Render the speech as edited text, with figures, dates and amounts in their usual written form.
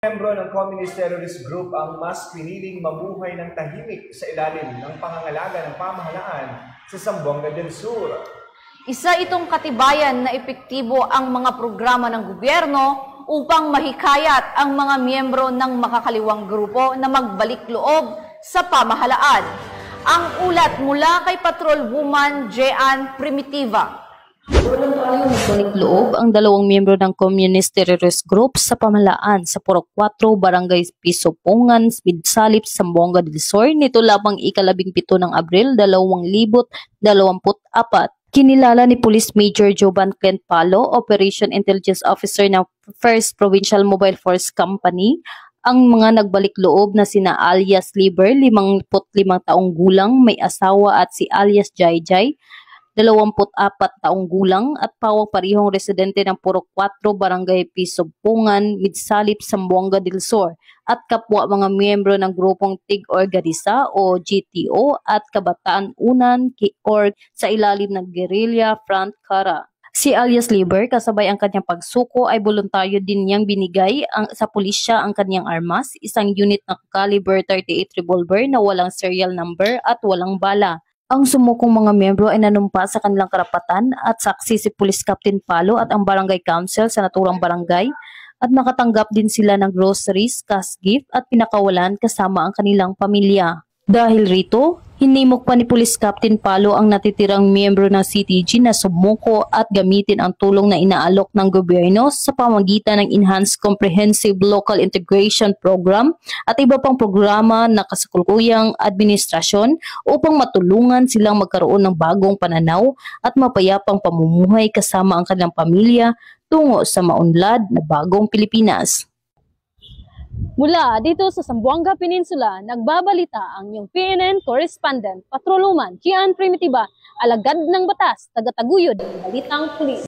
Miyembro ng Communist Terrorist Group ang mas piniling mamuhay ng tahimik sa ilalim ng pangangalaga ng pamahalaan sa Zamboanga del Sur. Isa itong katibayan na epektibo ang mga programa ng gobyerno upang mahikayat ang mga miyembro ng makakaliwang grupo na magbalik loob sa pamahalaan. Ang ulat mula kay Patrol Woman Jean Primitiva. Nagbalik loob ang dalawang miyembro ng Communist Terrorist Group sa pamahalaan sa Purok 4, Barangay Pisopungan, Midsalip, Zamboanga del Sur nito lamang ika-17 ng Abril 2024. Kinilala ni Police Major Jovan Clint Palo, Operation Intelligence Officer ng 1st Provincial Mobile Force Company, ang mga nagbalik loob na sina alias Liber, 55 taong gulang, may asawa, at si alias Jai, 24 taong gulang at pawang parihong residente ng Purok 4, Barangay Pisopungan, Midsalip, Zamboanga del Sur at kapwa mga miyembro ng grupong Tig-Organisa o GTO at Kabataan Unan or sa ilalim ng Guerrilla Front Kara. Si alias Liber, kasabay ang kanyang pagsuko, ay voluntaryo din niyang binigay sa pulisya ang kanyang armas, isang unit ng caliber 38 revolver na walang serial number at walang bala. Ang sumukong mga miyembro ay nanumpa sa kanilang karapatan at saksi si Police Captain Palo at ang Barangay Council sa naturang barangay at nakatanggap din sila ng groceries, cash gift at pinakawalan kasama ang kanilang pamilya. Dahil rito, hinimok pa ni Police Captain Palo ang natitirang miyembro ng CTG na sumuko at gamitin ang tulong na inaalok ng gobyerno sa pamamagitan ng Enhanced Comprehensive Local Integration Program at iba pang programa na kasakulukuyang administrasyon upang matulungan silang magkaroon ng bagong pananaw at mapayapang pamumuhay kasama ang kanilang pamilya tungo sa maunlad na bagong Pilipinas. Mula dito sa Zamboanga Peninsula, nagbabalita ang iyong PNN correspondent, Patrol Woman Jean Primitiva, alagad ng batas, taga-taguyod ng Balitang Pulis.